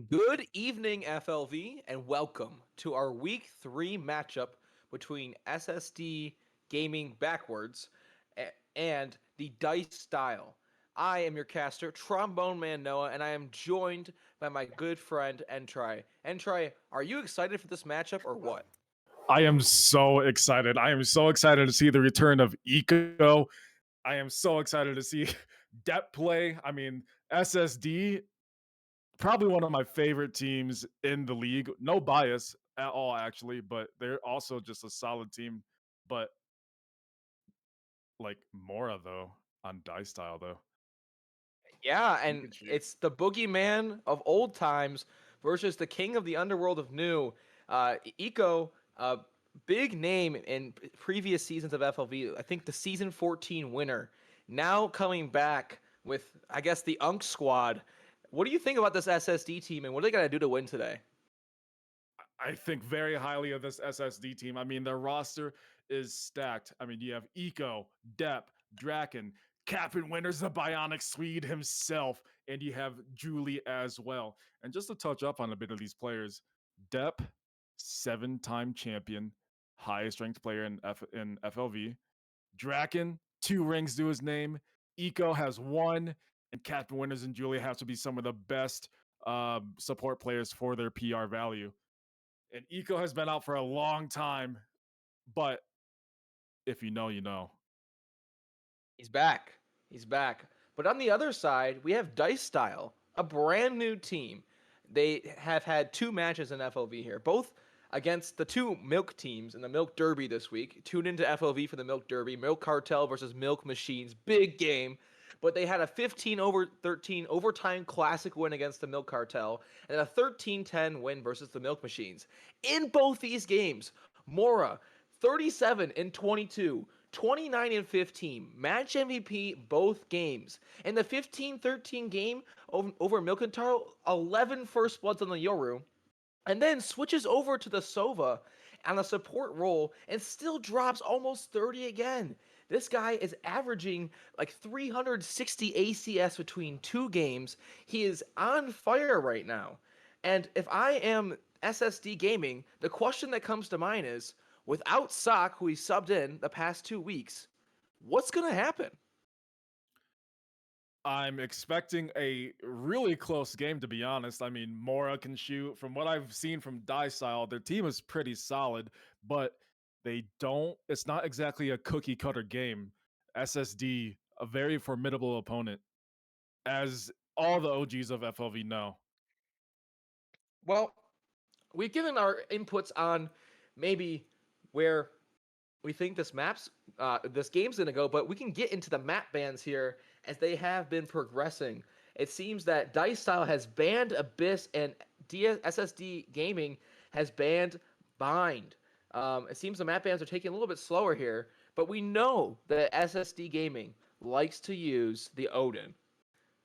Good evening, FLV, and welcome to our Week 3 matchup between SSD Gaming Backwards and the Dice Style. I am your caster, Trombone Man Noah, and I am joined by my good friend Entry. Entry, are you excited for this matchup or what? I am so excited. I am so excited to see the return of Eco. I am so excited to see depth play. I mean, SSD, probably one of my favorite teams in the league. No bias at all, actually, but they're also just a solid team. But like Mora, though, on Dice Style, though. Yeah, You and can cheat. it's the boogeyman of old times versus the king of the underworld of new. Eco, big name in previous seasons of FLV. I think the season 14 winner. Now coming back with, I guess, the Unk squad. What do you think about this SSD team and what are they going to do to win today? I think very highly of this SSD team. I mean, their roster is stacked. I mean, you have Eco, Depp, Draken, Captain Winters, the Bionic Swede himself, and you have Julie as well. And just to touch up on a bit of these players, Depp, 7-time champion, highest ranked player in FLV. Draken, 2 rings to his name. Eco has 1, and Captain Winters and Julie have to be some of the best support players for their PR value. And Eco has been out for a long time, but if you know, you know. He's back. He's back. But on the other side, we have Dice Style, a brand new team. They have had two matches in FLV here, both against the two Milk teams in the Milk Derby this week. Tune into FLV for the Milk Derby. Milk Cartel versus Milk Machines. Big game. But they had a 15 over 13 overtime classic win against the Milk Cartel and a 13-10 win versus the Milk Machines. In both these games, Mora 37 and 22, 29 and 15, match MVP both games. In the 15-13 game over Milkentaro, 11 first bloods on the Yoru, and then switches over to the Sova on a support role and still drops almost 30 again. This guy is averaging like 360 ACS between two games. He is on fire right now. And if I am SSD Gaming, the question that comes to mind is without Sock, who he subbed in the past 2 weeks, what's going to happen? I'm expecting a really close game, to be honest. I mean, Mora can shoot. From what I've seen from Style, their team is pretty solid, but they don't, it's not exactly a cookie cutter game. SSD, a very formidable opponent, as all the OGs of FLV know. Well, we've given our inputs on maybe where we think this game's gonna go, but we can get into the map bans here as they have been progressing. It seems that Dice Style has banned Abyss and SSD Gaming has banned Bind. It seems the map bans are taking a little bit slower here, but we know that SSD Gaming likes to use the Odin.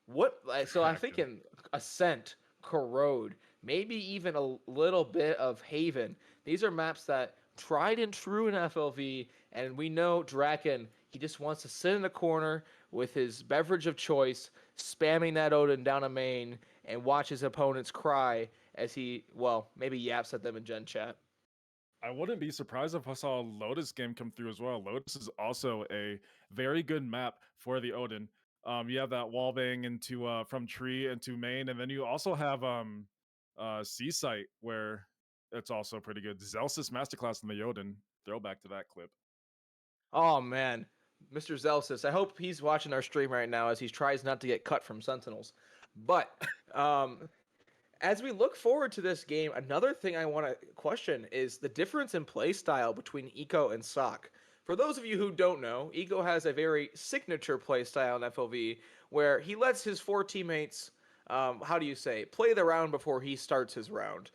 So I'm Heck yeah. thinking Ascent, Corrode, maybe even a little bit of Haven. These are maps that tried and true in FLV, and we know Draken, he just wants to sit in a corner with his beverage of choice, spamming that Odin down a main, and watch his opponents cry as he, well, maybe yaps at them in Gen Chat. I wouldn't be surprised if I saw a Lotus game come through as well. Lotus is also a very good map for the Odin. You have that wall bang into from tree into main, and then you also have Seasite where it's also pretty good. Zelsis Masterclass in the Odin. Throwback to that clip. Oh man, Mr. Zelsis. I hope he's watching our stream right now as he tries not to get cut from Sentinels. But um, as we look forward to this game, another thing I want to question is the difference in play style between Eco and Sock. For those of you who don't know, Eco has a very signature play style in FLV where he lets his four teammates, how do you say, play the round before he starts his round.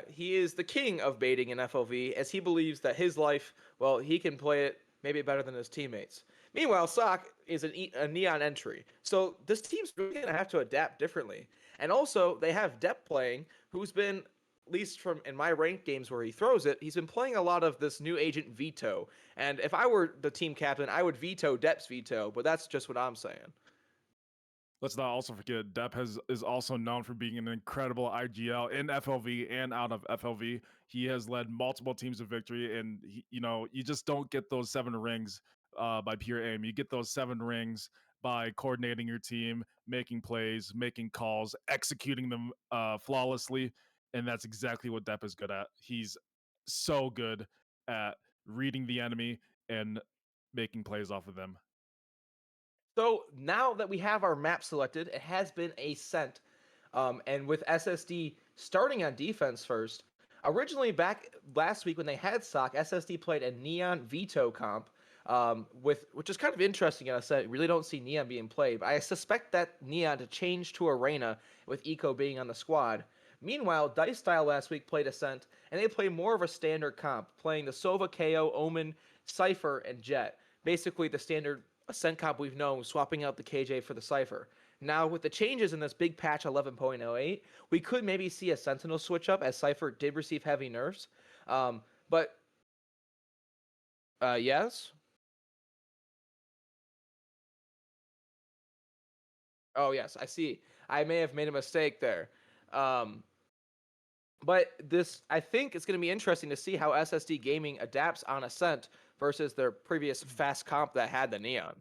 He is the king of baiting in FLV as he believes that his life, well, he can play it maybe better than his teammates. Meanwhile, Sock is a neon entry. So this team's really going to have to adapt differently. And also, they have Depp playing, who's been, at least from in my ranked games where he throws it, he's been playing a lot of this new agent veto. And if I were the team captain, I would veto Depp's veto, but that's just what I'm saying. Let's not also forget Depp is also known for being an incredible IGL in FLV and out of FLV. He has led multiple teams to victory, and you just don't get those 7 rings by pure aim. You get those 7 rings by coordinating your team, making plays, making calls, executing them flawlessly, and that's exactly what Depp is good at. He's so good at reading the enemy and making plays off of them. So now that we have our map selected, it has been Ascent. And with SSD starting on defense first, originally back last week when they had SOC, SSD played a Neon Veto comp, which is kind of interesting in a set. Really don't see Neon being played, but I suspect that Neon to change to Arena with Eco being on the squad. Meanwhile, Dice Style last week played Ascent, and they played more of a standard comp, playing the Sova, KO, Omen, Cypher, and Jet. Basically, the standard Ascent comp we've known, swapping out the KJ for the Cypher. Now, with the changes in this big patch 11.08, we could maybe see a Sentinel switch up as Cypher did receive heavy nerfs. But, yes? Oh, yes, I see. I may have made a mistake there. Um, but this, I think it's going to be interesting to see how SSD Gaming adapts on Ascent versus their previous fast comp that had the Neon.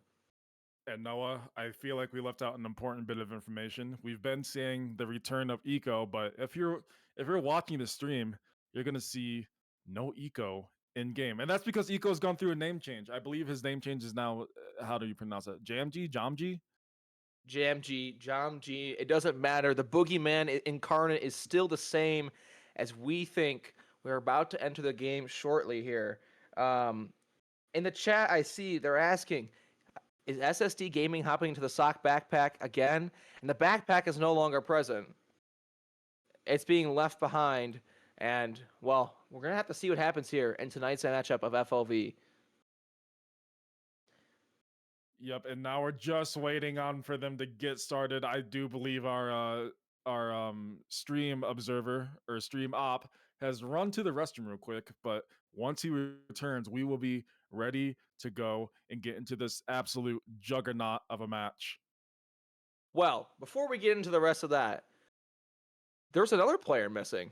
And Noah, I feel like we left out an important bit of information. We've been seeing the return of Eco, but if you're watching the stream, you're gonna see no Eco in game, and that's because Eco's gone through a name change. I believe his name change is now how do you pronounce it? Jamji, Jamji. JamG, JamG, it doesn't matter. The boogeyman incarnate is still the same as we think. We're about to enter the game shortly here. Um, in the chat, I see they're asking, is SSD Gaming hopping into the sock backpack again? And the backpack is no longer present. It's being left behind. And, well, we're going to have to see what happens here in tonight's matchup of FLV. Yep, and now we're just waiting on for them to get started. I do believe our stream observer or stream op has run to the restroom real quick, but once he returns, we will be ready to go and get into this absolute juggernaut of a match. Well, before we get into the rest of that, there's another player missing.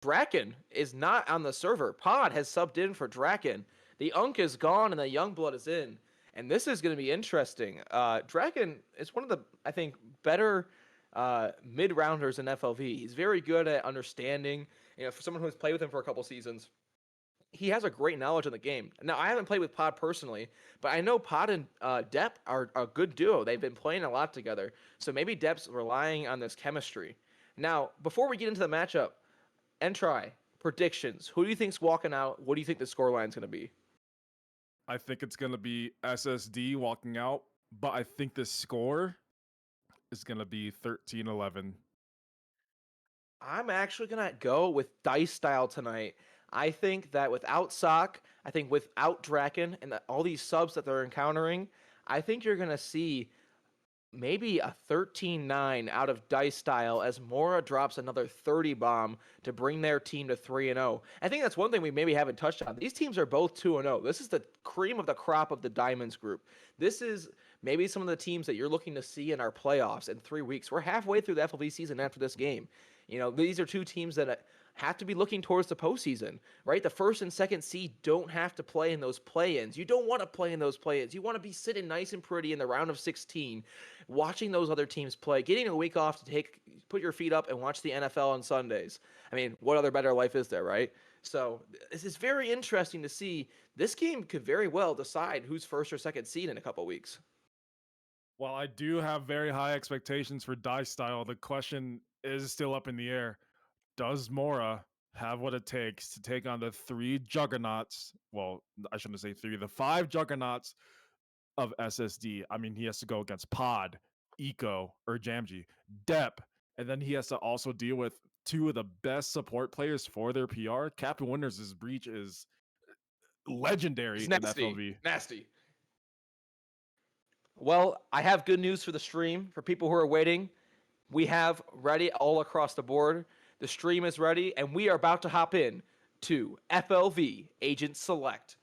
Draken is not on the server. Pod has subbed in for Draken. The Unk is gone and the Youngblood is in. And this is going to be interesting. Draken is one of the, I think, better mid rounders in FLV. He's very good at understanding. For someone who's played with him for a couple seasons, he has a great knowledge of the game. Now, I haven't played with Pod personally, but I know Pod and Depp are a good duo. They've been playing a lot together. So maybe Depp's relying on this chemistry. Now, before we get into the matchup, and try predictions. Who do you think's walking out? What do you think the scoreline's going to be? I think it's going to be SSD walking out, but I think the score is going to be 13-11. I'm actually going to go with Dice Style tonight. I think that without Sock, I think without Draken and all these subs that they're encountering, I think you're going to see maybe a 13-9 out of Dice Style as Mora drops another 30 bomb to bring their team to 3-0. I think that's one thing we maybe haven't touched on. These teams are both 2-0. This is the cream of the crop of the Diamonds group. This is maybe some of the teams that you're looking to see in our playoffs in 3 weeks. We're halfway through the FLV season after this game. These are two teams that have to be looking towards the postseason, right? The first and second seed don't have to play in those play-ins. You don't want to play in those play-ins. You want to be sitting nice and pretty in the round of 16, watching those other teams play, getting a week off to put your feet up and watch the NFL on Sundays. I mean, what other better life is there, right? So this is very interesting to see. This game could very well decide who's first or second seed in a couple weeks. While I do have very high expectations for Dice Style, the question is still up in the air. Does Mora have what it takes to take on the 3 juggernauts? Well, I shouldn't say 3, the 5 juggernauts of SSD. I mean, he has to go against Pod, Eco, or Jamji, Depp, and then he has to also deal with 2 of the best support players for their PR. Captain Winters' breach is It's legendary in nasty. FLV. Nasty. Well, I have good news for the stream. For people who are waiting, we have ready all across the board. The stream is ready, and we are about to hop in to FLV Agent Select.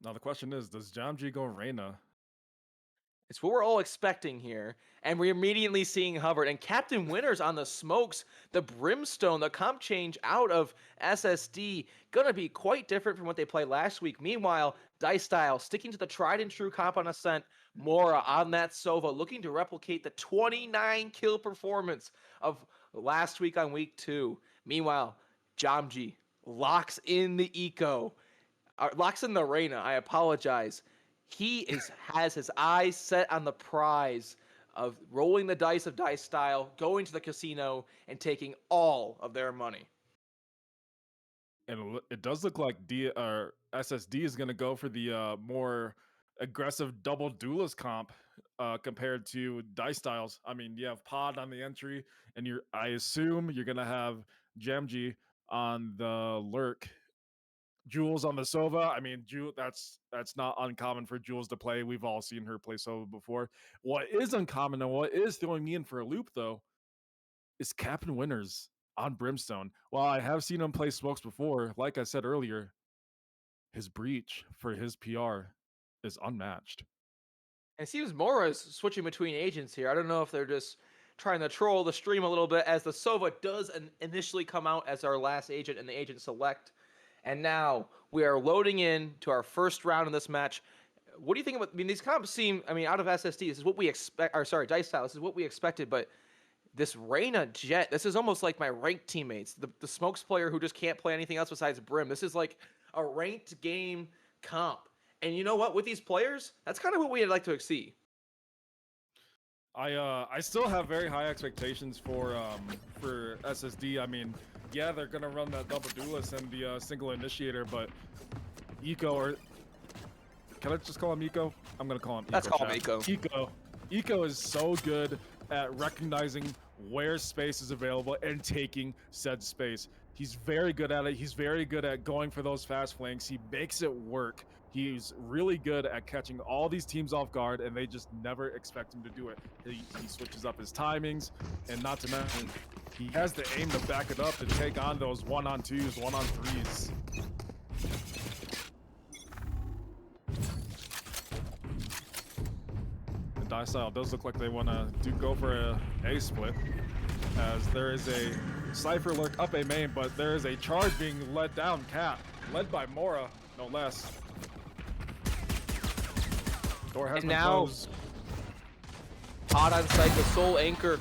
Now the question is, does Jamji go Reyna? It's what we're all expecting here. And we're immediately seeing Hubbard and Captain Winners on the smokes, the Brimstone, the comp change out of SSD. Gonna be quite different from what they played last week. Meanwhile, Dice Style sticking to the tried and true comp on Ascent. Mora on that Sova looking to replicate the 29 kill performance of last week on week 2. Meanwhile, Jamji locks in the eco. Locks in the Reyna. I apologize. He has his eyes set on the prize of rolling the dice of Dice Style, going to the casino, and taking all of their money. And it does look like SSD is going to go for the more aggressive double duelist comp compared to Dice Styles. I mean, you have Pod on the entry, and I assume you're going to have Jamji on the lurk. Jules on the Sova. I mean, that's not uncommon for Jules to play. We've all seen her play Sova before. What is uncommon and what is throwing me in for a loop, though, is Captain Winners on Brimstone. While I have seen him play smokes before, like I said earlier, his breach for his PR is unmatched. And it seems Mora is switching between agents here. I don't know if they're just trying to troll the stream a little bit, as the Sova does initially come out as our last agent in the agent select. And now we are loading in to our first round in this match. What do you think about? I mean, these comps seem. I mean, out of SSD, this is what we expect. Or sorry, Dice Style. This is what we expected. But this Reyna Jet, this is almost like my ranked teammates. The smokes player who just can't play anything else besides Brim. This is like a ranked game comp. And you know what? With these players, that's kind of what we'd like to see. I still have very high expectations for SSD. I mean, yeah, they're gonna run that double duelist and the single initiator, but Eco, or can I just call him Eco? I'm gonna call him Eco. Let's call him Eco. Eco is so good at recognizing where space is available and taking said space. He's very good at it. He's very good at going for those fast flanks. He makes it work. He's really good at catching all these teams off guard, and they just never expect him to do it. He switches up his timings, and not to mention, he has the aim to back it up to take on those 1-on-2s, 1-on-3s. The Dice Style does look like they want to go for a split, as there is a Cypher lurk up a main, but there is a charge being led down Cat, led by Mora, no less. Door has and now, Pod on site, the sole anchor.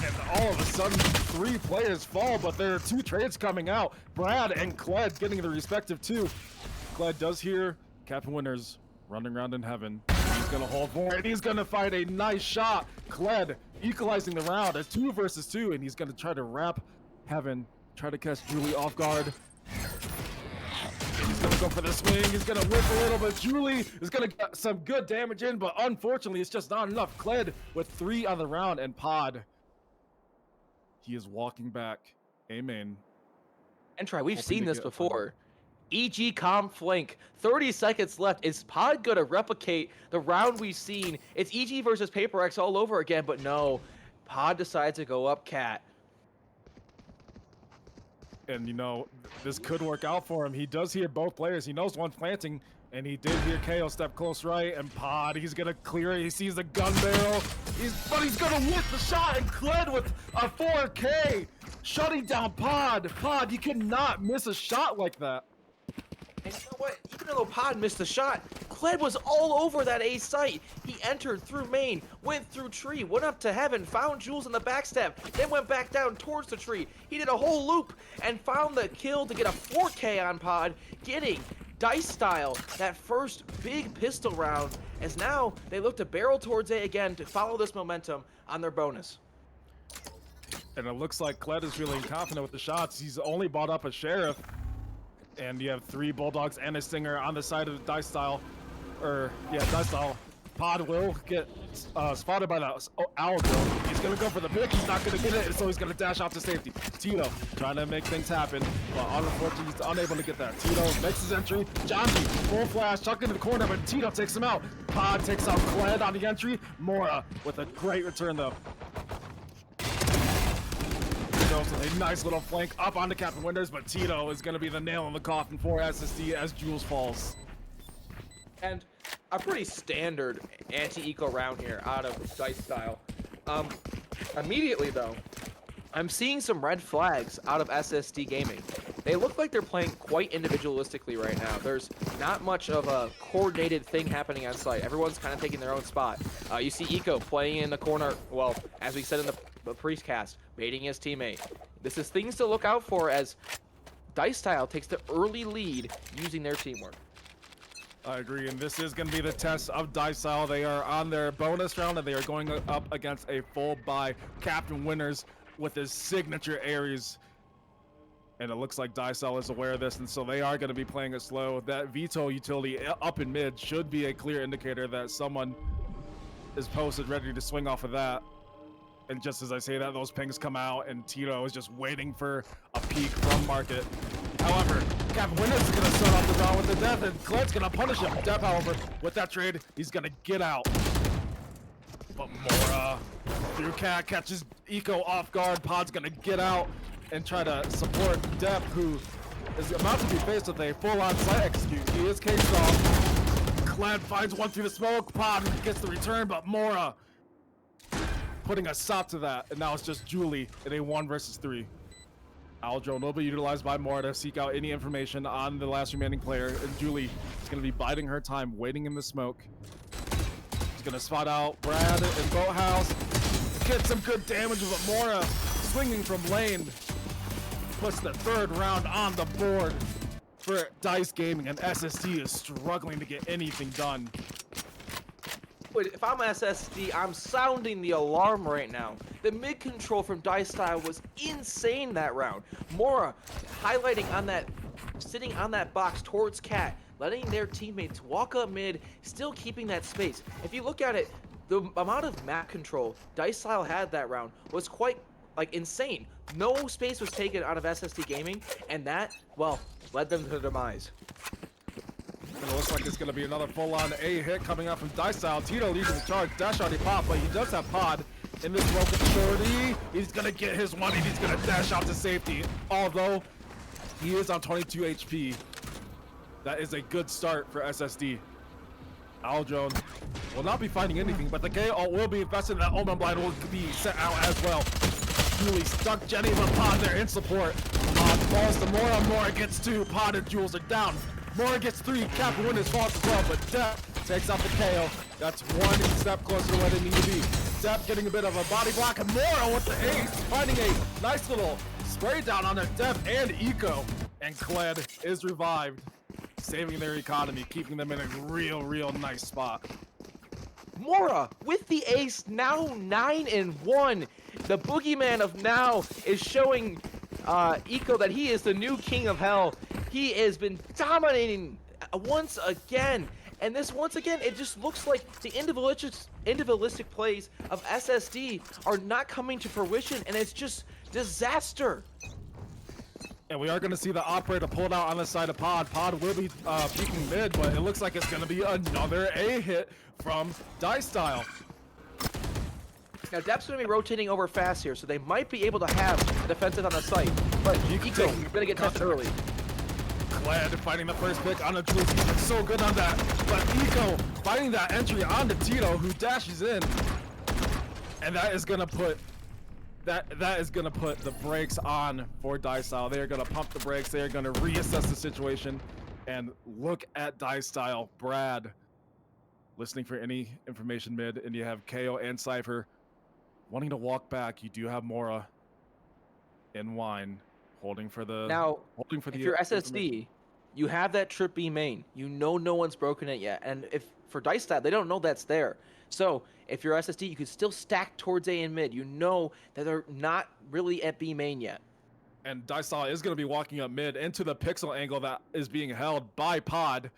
And all of a sudden, 3 players fall, but there are 2 trades coming out. Brad and Kled getting the respective 2. Kled does hear Captain Winners running around in heaven. He's gonna hold for it. He's gonna find a nice shot. Kled equalizing the round as 2 versus 2, and he's gonna try to wrap heaven, try to catch Julie off guard. He's gonna go for the swing. He's gonna whip a little bit. Julie is gonna get some good damage in, but unfortunately, it's just not enough. Kled with 3 on the round, and Pod, he is walking back. Amen. And try, we've seen this before. EG comp flank, 30 seconds left. Is Pod gonna replicate the round we've seen? It's EG versus Paper X all over again, but no. Pod decides to go up Cat. And you know, this could work out for him. He does hear both players. He knows one's planting, and he did hear KO step close right, and Pod, he's gonna clear it. He sees the gun barrel, but he's gonna whip the shot, and Kled with a 4K, shutting down Pod. Pod, you cannot miss a shot like that. And you know what? Even though Pod missed the shot, Kled was all over that A site. He entered through main, went through tree, went up to heaven, found Jules in the backstab, then went back down towards the tree. He did a whole loop and found the kill to get a 4K on Pod, getting Dice Style that first big pistol round, as now they look to barrel towards A again to follow this momentum on their bonus. And it looks like Kled is feeling confident with the shots. He's only bought up a Sheriff. And you have 3 Bulldogs and a Stinger on the side of the Dice Style. Dice Style. Pod will get spotted by the Owl Girl. He's going to go for the pick. He's not going to get it, so he's going to dash off to safety. Tito trying to make things happen, but unfortunately, he's unable to get that. Tito makes his entry. Jamji, full flash, tucked into the corner, but Tito takes him out. Pod takes out Kled on the entry. Mora with a great return, though. Tito A nice little flank up onto Captain Winters, but Tito is going to be the nail in the coffin for SSD as Jules falls. And a pretty standard anti-eco round here out of Dice Style. Immediately though, I'm seeing some red flags out of SSD Gaming. They look like they're playing quite individualistically right now. There's not much of a coordinated thing happening on site. Everyone's kind of taking their own spot. You see Eco playing in the corner, well, as we said in the pre-cast, baiting his teammate. This is things to look out for as Dice Style takes the early lead using their teamwork. I agree, and this is going to be the test of Dice Style. They are on their bonus round, and they are going up against a full buy Captain Winters with his signature Ares. And it looks like Dice Style is aware of this, and so they are going to be playing it slow. That veto utility up in mid should be a clear indicator that someone is posted ready to swing off of that. And just as I say that, those pings come out, and Tito is just waiting for a peek from market. However, Captain Winters is going to start off the round with the death, and Cled's going to punish him. Death, however, with that trade, he's going to get out. But Mora, through Cat, catches Eco off guard. Pod's going to get out and try to support Depp, who is about to be faced with a full-on site execute. He is cased off. Cled finds one through the smoke. Pod gets the return, but Mora putting a stop to that. And now it's just Julie in a 1 versus 3. Aldrone will be utilized by Mora to seek out any information on the last remaining player. And Julie is going to be biding her time, waiting in the smoke. She's going to spot out Brad and Boathouse. Get some good damage with Mora swinging from lane. Puts the 3rd round on the board for Dice Gaming, and SSD is struggling to get anything done. But if I'm SSD, I'm sounding the alarm right now. The mid control from Dice Style was insane that round. Mora highlighting on that, sitting on that box towards Cat, letting their teammates walk up mid, still keeping that space. If you look at it, the amount of map control Dice Style had that round was quite insane. No space was taken out of SSD Gaming, and that, well, led them to their demise. And it looks like it's going to be another full-on A hit coming out from Dice Style. Tito leading the charge. Dash already popped, but he does have Pod in this broken shorty. He's going to get his one, and he's going to dash out to safety. Although, he is on 22 HP. That is a good start for SSD. Aldrone will not be finding anything, but the KO will be invested, and that Omen Blind will be sent out as well. Julie stuck Jenny with Pod there in support. Pod falls to Mora. Mora gets 2. Pod and Jules are down. Mora gets 3. Captain Winters falls as well, but Depp takes out the KO. That's 1 step closer to where they need to be. Depp getting a bit of a body block, and Mora with the ace, finding a nice little spray down on Depp and Eco. And Cled is revived, saving their economy, keeping them in a real nice spot. Mora with the ace, now 9-1. The boogeyman of now is showing Eco that he is the new king of hell. He has been dominating once again. And this, once again, it just looks like the individualistic plays of SSD are not coming to fruition, and it's just disaster. And we are going to see the operator pulled out on the side of Pod. Pod will be peeking mid, but it looks like it's going to be another A hit from Dice Style. Now, Depp's going to be rotating over fast here, so they might be able to have a defensive on the site. But Eco is going to get tested early. Cled fighting the first pick on the Jules. He's been so good on that. But Eco fighting that entry onto Tito, who dashes in. And that is going to put that is going to put the brakes on for Dice Style. They are going to pump the brakes. They are going to reassess the situation. And look at Dice Style. Brad listening for any information mid, and you have KO and Cypher wanting to walk back. You do have Mora in wine, holding for the if you're SSD, you have that trip B main. You know no one's broken it yet, and if for Dice Style, they don't know that's there. So if you're SSD, you could still stack towards A and mid. You know that they're not really at B main yet. And Dice Style is going to be walking up mid into the pixel angle that is being held by Pod.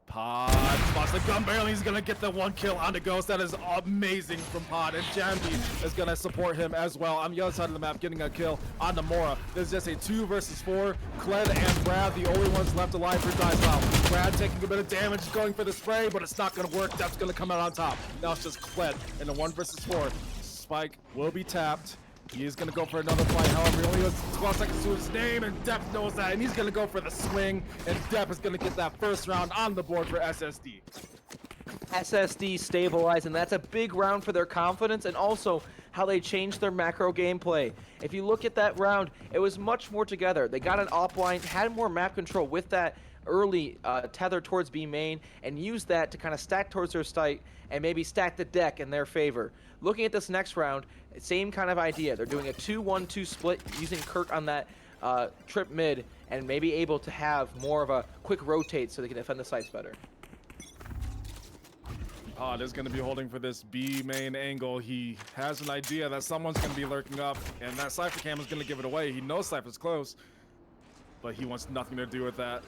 Pod spots the gun barrel. He's going to get the 1 kill on the Ghost. That is amazing from Pod. And Jambi is going to support him as well. On the other side of the map, getting a kill on the Mora. There's just a 2 versus 4. Cled and Brad, the only ones left alive for Dice Style. Brad taking a bit of damage, going for the spray, but it's not going to work. That's going to come out on top. Now it's just Cled in the 1 versus 4. Spike will be tapped. He is going to go for another fight. However, he only has 12 seconds to his name, and Depp knows that, and he's going to go for the swing, and Depp is going to get that first round on the board for SSD. SSD stabilized, and that's a big round for their confidence and also how they changed their macro gameplay. If you look at that round, it was much more together. They got an offline, had more map control with that early tether towards B main, and used that to kind of stack towards their site and maybe stack the deck in their favor. Looking at this next round, same kind of idea. They're doing a 2-1-2 split using Kirk on that trip mid and maybe able to have more of a quick rotate so they can defend the sites better. Pod is going to be holding for this B main angle. He has an idea that someone's going to be lurking up, and that Cypher cam is going to give it away. He knows Cypher's close, but he wants nothing to do with that.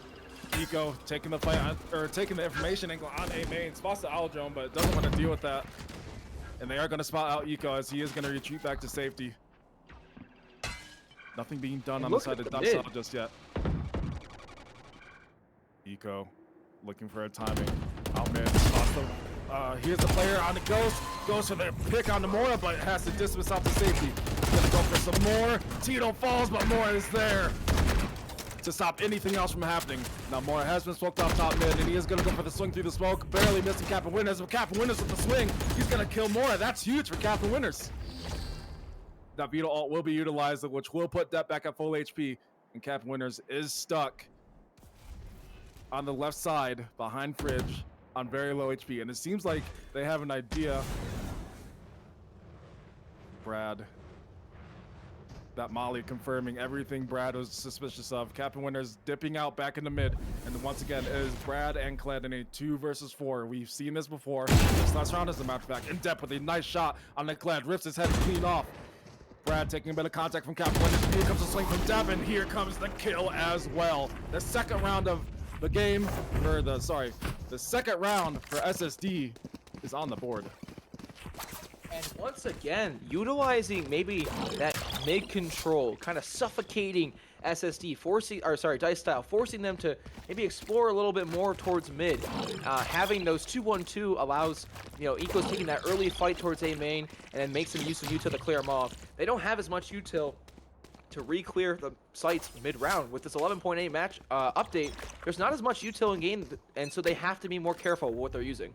Eco taking the fight on, or taking the information angle on A main, spots the owl drone, but doesn't want to deal with that. And they are going to spot out Eco as he is going to retreat back to safety. Nothing being done on the side of Dupside just yet. Eco looking for a timing. Out mid, spots the here's the player on the ghost, goes for the pick on the Mora, but has to distance off to safety. Gonna go for some more. Tito falls, but Mora is there to stop anything else from happening. Now Mora has been smoked off top mid, and he is gonna go for the swing through the smoke, barely missing Captain Winners, but Captain Winners with the swing, he's gonna kill Mora. That's huge for Captain Winners. That Beetle ult will be utilized, which will put that back at full HP, and Captain Winners is stuck on the left side behind Fridge on very low HP, and it seems like they have an idea. Brad, that Molly confirming everything Brad was suspicious of. Captain Winners dipping out back in the mid, and once again it is Brad and Kled in a 2 versus 4. We've seen this before. This last round, as a matter of fact, in depth with a nice shot on the Kled, rips his head clean off. Brad taking a bit of contact from Captain Winners. Here comes a swing from Depp, and here comes the kill as well. The second round of the game, or the second round for SSD is on the board. And once again, utilizing maybe that mid control, kind of suffocating SSD, Dice Style, forcing them to maybe explore a little bit more towards mid. Having those 2-1-2 allows, Eco's taking that early fight towards A main and then makes some use of util to clear them off. They don't have as much util to re-clear the sites mid-round. With this 11.8 match update, there's not as much util in game, and so they have to be more careful with what they're using.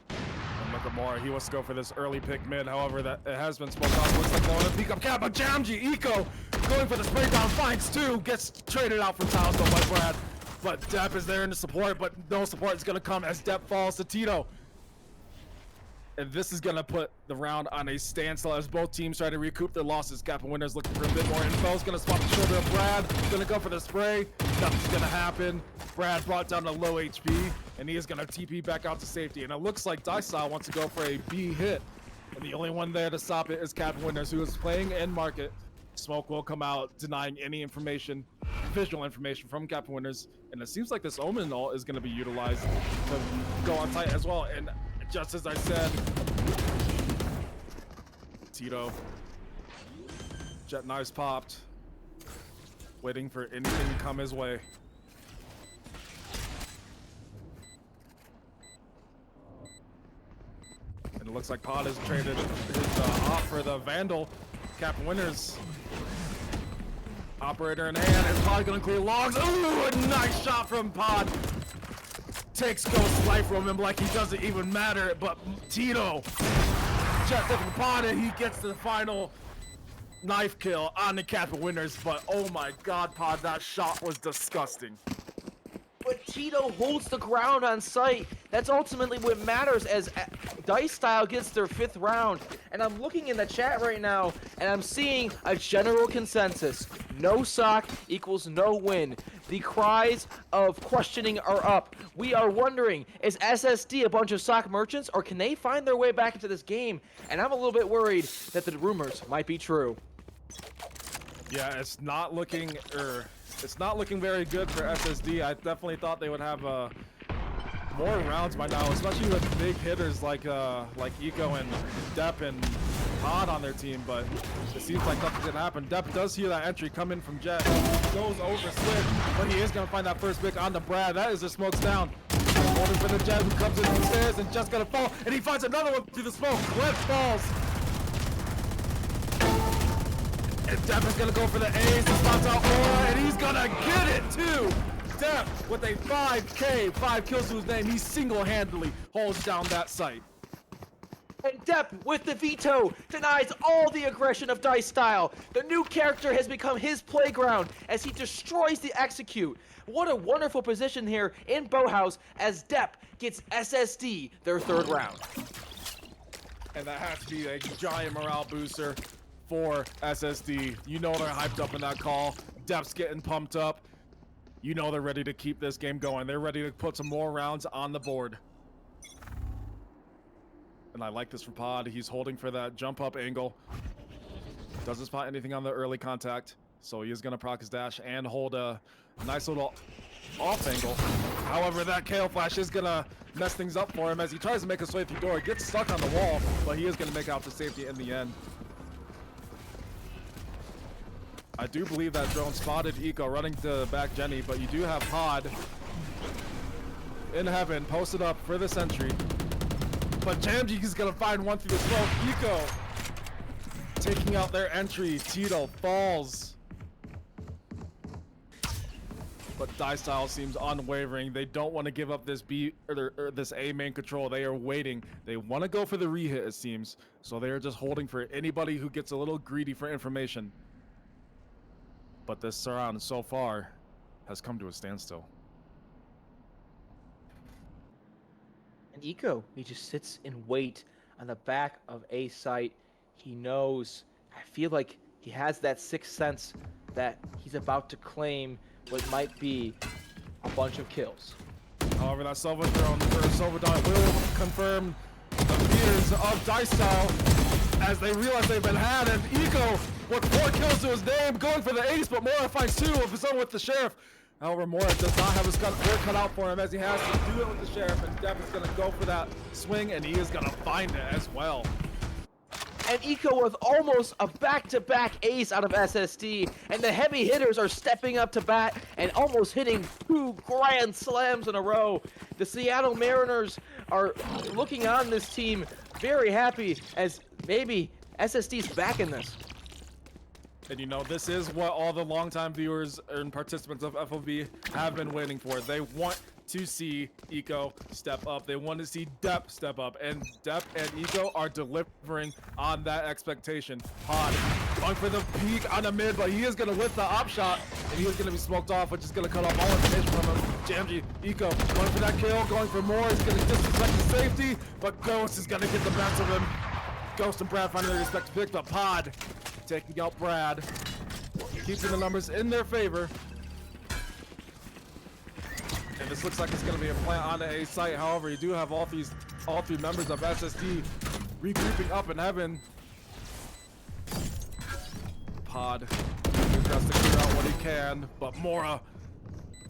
And look at Mora, he wants to go for this early pick mid, however, that it has been spoken off. Looks like going to peek up cap, but Jamji, Eco going for the spray down, finds 2, gets traded out from Tiles by Brad. But Depp is there in the support, but no support is going to come as Depp falls to Tito. And this is going to put the round on a standstill as both teams try to recoup their losses. Captain Winners looking for a bit more info. Is going to spot the shoulder of Brad. Going to go for the spray. Nothing's going to happen. Brad brought down to low HP, and he is going to TP back out to safety. And it looks like Dicestyle wants to go for a B hit. And the only one there to stop it is Captain Winners, who is playing in market. Smoke will come out, denying any information, visual information from Captain Winners. And it seems like this Omen ult is going to be utilized to go on tight as well. And just as I said, Tito, jet knives popped, waiting for anything to come his way. And it looks like Pod has traded his off for the Vandal. Captain Winners, operator in hand, is probably gonna clear logs. Ooh, a nice shot from Pod. Takes Ghost's life from him like he doesn't even matter, but Tito just up the Pod, and he gets the final knife kill on the Captain Winners. But oh my god, Pod, that shot was disgusting. But Tito holds the ground on site. That's ultimately what matters as Dice Style gets their 5th round. And I'm looking in the chat right now, and I'm seeing a general consensus. No sock equals no win. The cries of questioning are up. We are wondering, is SSD a bunch of sock merchants, or can they find their way back into this game? And I'm a little bit worried that the rumors might be true. Yeah, it's not looking very good for SSD. I definitely thought they would have more rounds by now, especially with big hitters like Eco and Depp and Pod on their team, but it seems like nothing's gonna happen. Depp does hear that entry come in from Jet, goes over Switch, but he is gonna find that first pick on the Brad. That is the smokes down. Holding for the Jet, who comes in the stairs, and Jet's gonna fall, and he finds another one through the smoke. Kled falls. And Depp is gonna go for the ace, he spots out Aura, and he's gonna get it too! Depp with a 5K, 5 kills to his name, he single-handedly holds down that site. And Depp, with the veto, denies all the aggression of Dice Style. The new character has become his playground as he destroys the execute. What a wonderful position here in Boathouse as Depp gets SSD their 3rd round. And that has to be a giant morale booster for SSD. You know they're hyped up in that call. Depp's getting pumped up. You know they're ready to keep this game going. They're ready to put some more rounds on the board. And I like this from Pod. He's holding for that jump up angle. Doesn't spot anything on the early contact. So he is going to proc his dash and hold a nice little off angle. However, that KO flash is going to mess things up for him as he tries to make his way through door. He gets stuck on the wall, but he is going to make out for safety in the end. I do believe that drone spotted Eco running to back Jenny, but you do have Pod in heaven posted up for the sentry. But Jamji is gonna find one through the smoke. Eco taking out their entry. Tito falls. But Dice Style seems unwavering. They don't want to give up this B or this A main control. They are waiting. They want to go for the rehit, it seems. So they are just holding for anybody who gets a little greedy for information. But this round so far has come to a standstill. And Eco, he just sits and wait on the back of A site. He knows, I feel like he has that sixth sense that he's about to claim what might be a bunch of kills. However, that Silver Throne or Silver Dot will confirm the fears of Dice Style as they realize they've been had, and Eco with 4 kills to his name, going for the ace, but Mora finds 2 of his own with the Sheriff. However, Mora does not have his work cut out for him as he has to do it with the Sheriff, and Depp is going to go for that swing, and he is going to find it as well. And Eco with almost a back-to-back ace out of SSD, and the heavy hitters are stepping up to bat and almost hitting 2 grand slams in a row. The Seattle Mariners are looking on this team very happy as maybe SSD's back in this. And you know, this is what all the longtime viewers and participants of FLV have been waiting for. They want to see Eco step up. They want to see Depp step up. And Depp and Eco are delivering on that expectation. Pod going for the peak on the mid, but he is going to lift the op shot, and he is going to be smoked off, which is going to cut off all information from him. Jamji, Eco going for that kill, going for more. He's going to disrespect the safety, but Ghost is going to get the best of him. Ghost and Brad finding their respective picks, but Pod taking out Brad, keeping the numbers in their favor. And this looks like it's going to be a plant on a site. However, you do have all 3 members of SSD regrouping up in heaven. Pod tries to clear out what he can, but Mora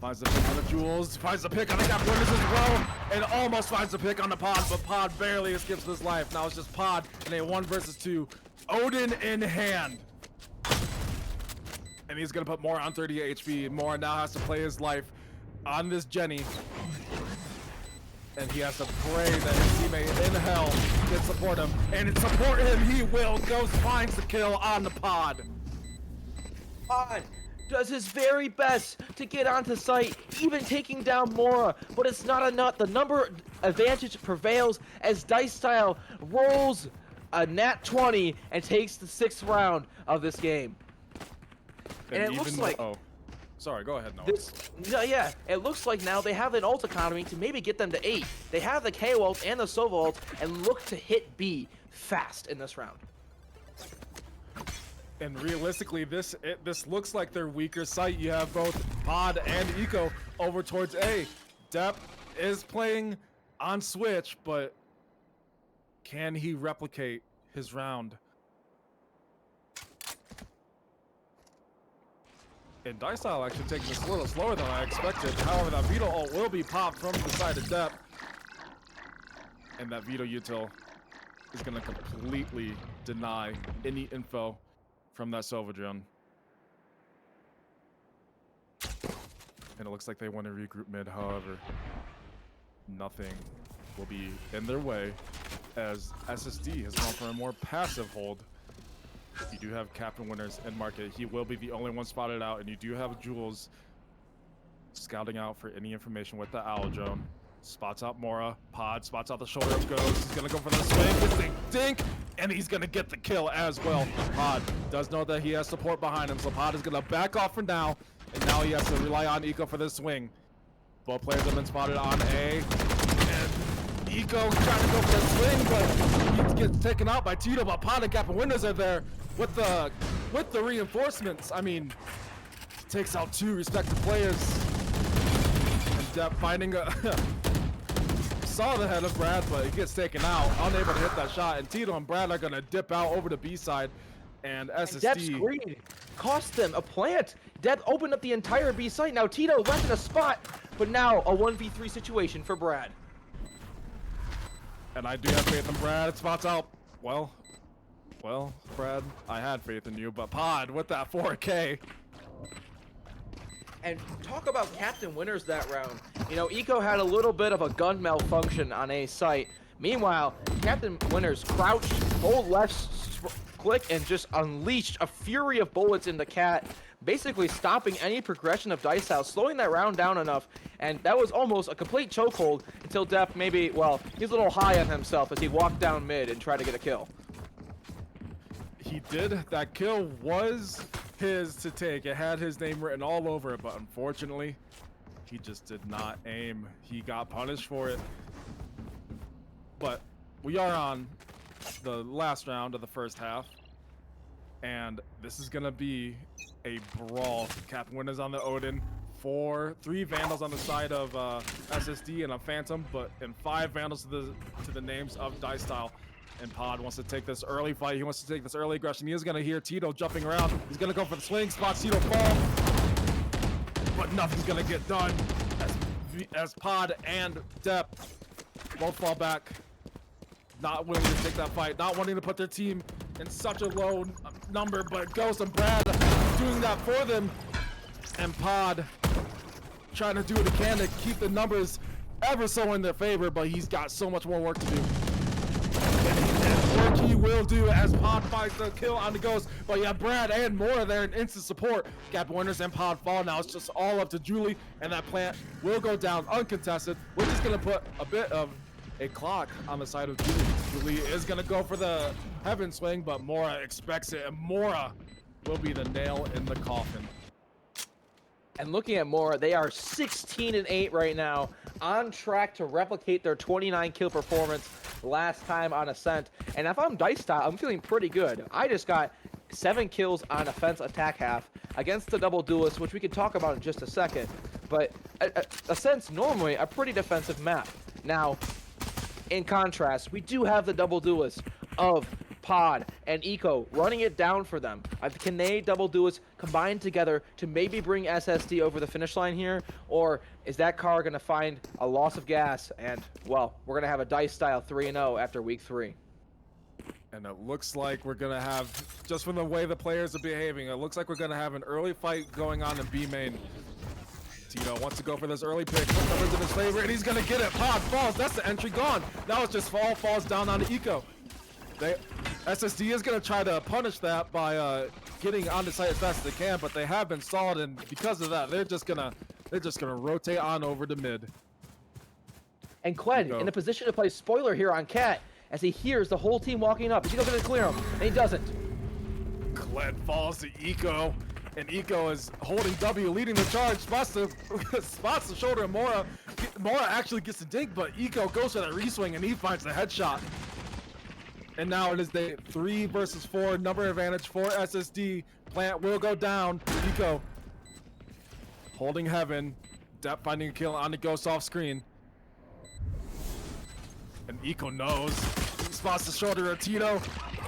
finds the pick on the Jewels, finds the pick on the Cap Winners as well, and almost finds the pick on the Pod, but Pod barely escapes his life. Now it's just Pod in a 1 versus 2. Odin in hand. And he's gonna put Mora on 30 HP. Mora now has to play his life on this Jenny. And he has to pray that his teammate in hell can support him. And in support him, he will. Ghost finds the kill on the Pod. Pod does his very best to get onto site, even taking down Mora, but it's not enough. The number advantage prevails as Dice Style rolls a nat 20 and takes the 6th round of this game. And it looks like... Oh, sorry, go ahead, Noah. Yeah, it looks like now they have an ult economy to maybe get them to 8. They have the KO ult and the Sova ult and look to hit B fast in this round. And realistically, this looks like their weaker site. You have both Pod and Eco over towards A. Depp is playing on Switch, but can he replicate his round? And Dice Style actually taking this a little slower than I expected. However, that Veto ult will be popped from the side of Depp. And that Veto util is going to completely deny any info from that Sova drone. And it looks like they want to regroup mid. However, nothing will be in their way as SSD has gone for a more passive hold. You do have Captain Winners and Market. He will be the only one spotted out, and you do have Jules scouting out for any information with the Owl Drone. Spots out Mora. Pod spots out the shoulder of Ghost. He's gonna go for the swing. Gets the dink, and he's gonna get the kill as well. Pod does know that he has support behind him, so Pod is gonna back off for now, and now he has to rely on Eco for this swing. Both players have been spotted on A, and Eco trying to go for the swing, but he gets taken out by Tito. But Pod and Captain Windows are there with the reinforcements. I mean, takes out 2 respective players. And Depp finding a saw the head of Brad, but he gets taken out, unable to hit that shot. And Tito and Brad are gonna dip out over the B side, and SSD. And Depp's greed cost them a plant. Depp opened up the entire B site. Now Tito left in a spot, but now a 1v3 situation for Brad. And I do have faith in Brad. Spots out. Well, Brad, I had faith in you, but Pod with that 4K. And talk about Captain Winners that round. You know, Eco had a little bit of a gun malfunction on A site. Meanwhile, Captain Winners crouched, hold left click, and just unleashed a fury of bullets in the Cat, basically stopping any progression of Dice House, slowing that round down enough. And that was almost a complete chokehold until Depp maybe, well, he's a little high on himself as he walked down mid and tried to get a kill. He did. That kill was his to take. It had his name written all over it, but unfortunately, he just did not aim. He got punished for it. But we are on the last round of the first half, and this is gonna be a brawl. Captain Winners on the Odin, 3 Vandals on the side of SSD and a Phantom, and 5 Vandals to the names of Dice Style. And Pod wants to take this early fight. He wants to take this early aggression. He is going to hear Tito jumping around. He's going to go for the swing. Spots Tito fall. But nothing's going to get done as Pod and Depp both fall back. Not willing to take that fight. Not wanting to put their team in such a low number. But Ghost and Brad doing that for them. And Pod trying to do what he can to keep the numbers ever so in their favor. But he's got so much more work to do. Work he will do as Pod finds the kill on the Ghost. But yeah, Brad and Mora there in instant support. Captain Winners and Pod fall. Now it's just all up to Julie, and that plant will go down uncontested. We're just gonna put a bit of a clock on the side of Julie. Julie is gonna go for the heaven swing, but Mora expects it, and Mora will be the nail in the coffin. And looking at Mora, they are 16-8 right now, on track to replicate their 29 kill performance last time on Ascent. And if I'm Dice Style, I'm feeling pretty good. I just got 7 kills on offense attack half against the double duelist, which we can talk about in just a second. But Ascent's normally a pretty defensive map. Now, in contrast, we do have the double duelist of Pod and Eco running it down for them. Can they double duelists combine together to maybe bring SSD over the finish line here? Or is that car going to find a loss of gas? And, well, we're going to have a Dice Style 3-0 after week 3. And it looks like we're going to have, just from the way the players are behaving, it looks like we're going to have an early fight going on in B main. Tito wants to go for this early pick, put numbers in his favor, and he's going to get it. Pod falls. That's the entry gone. Now it's just falls down on the Eco. SSD is going to try to punish that by getting on the site as fast as they can, but they have been stalled, and because of that, they're just gonna rotate on over to mid. And Kled in a position to play spoiler here on Cat as he hears the whole team walking up. Is he going to clear him? And he doesn't. Kled falls to Eco, and Eco is holding W, leading the charge. Spots the shoulder of Mora. Mora actually gets the dink, but Eco goes for that re-swing, and he finds the headshot. And now it is the 3 versus 4 number advantage for SSD. Plant will go down. Eco holding heaven. Depp finding a kill on the Ghost off screen. And Eco knows. He spots the shoulder of Tito.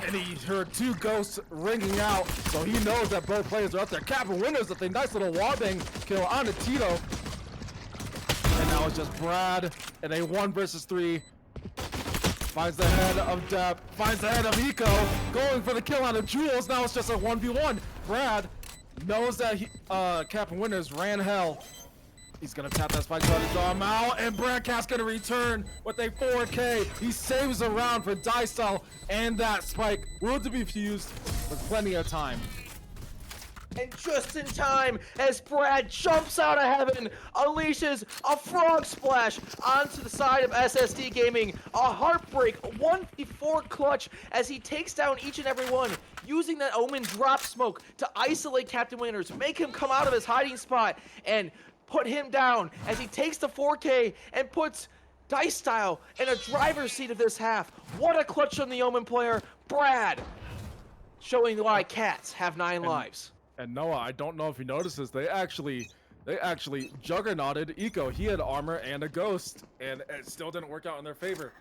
And he heard 2 Ghosts ringing out. So he knows that both players are up there. Captain Winners with a nice little wallbang kill on the Tito. And now it's just Brad and a 1 versus 3. Finds the head of Depp, finds the head of Eco, going for the kill on the Jules. Now it's just a 1v1. Brad knows that Captain Winners ran hell, He's gonna tap that spike shot to draw him out, and Bradcat's gonna return with a 4K. He saves a round for Dicestyle, and that spike will to be fused with plenty of time. And just in time, as Brad jumps out of heaven, unleashes a frog splash onto the side of SSD Gaming. A heartbreak 1v4 clutch as he takes down each and every one, using that Omen drop smoke to isolate Captain Winners, make him come out of his hiding spot, and put him down as he takes the 4K and puts Dicestyle in a driver's seat of this half. What a clutch from the Omen player, Brad, showing why cats have 9 lives. And Noah, I don't know if you noticed this, they actually juggernauted Eco. He had armor and a ghost, and it still didn't work out in their favor.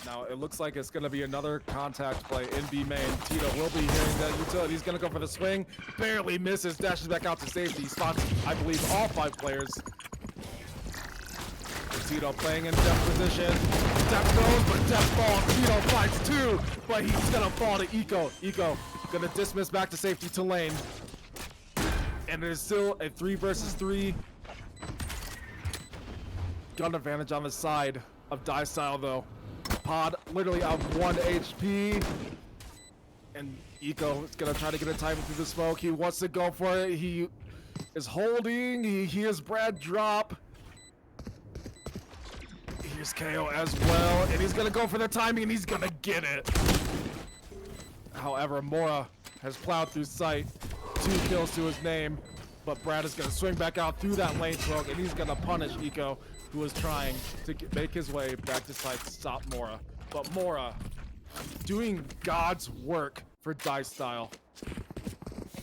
Now it looks like it's gonna be another contact play in B main. Tito will be hearing that utility. He's gonna go for the swing, barely misses, dashes back out to safety, spots, I believe, all 5 players. Tito playing in depth position. Depth goes, but depth falls. Tito fights 2, but he's gonna fall to Eco. Eco gonna dismiss back to safety to lane. And it is still a 3 versus 3 gun advantage on the side of Dicestyle though. Pod literally out 1 HP. And Eco is gonna try to get a time through the smoke. He wants to go for it. He is holding. He hears Brad drop. Here's KO as well. And he's gonna go for the timing and he's gonna get it. However, Mora has plowed through sight. 2 kills to his name, but Brad is going to swing back out through that lane smoke, and he's going to punish Eco, who is trying to make his way back to sight to stop Mora. But Mora doing God's work for Dicestyle.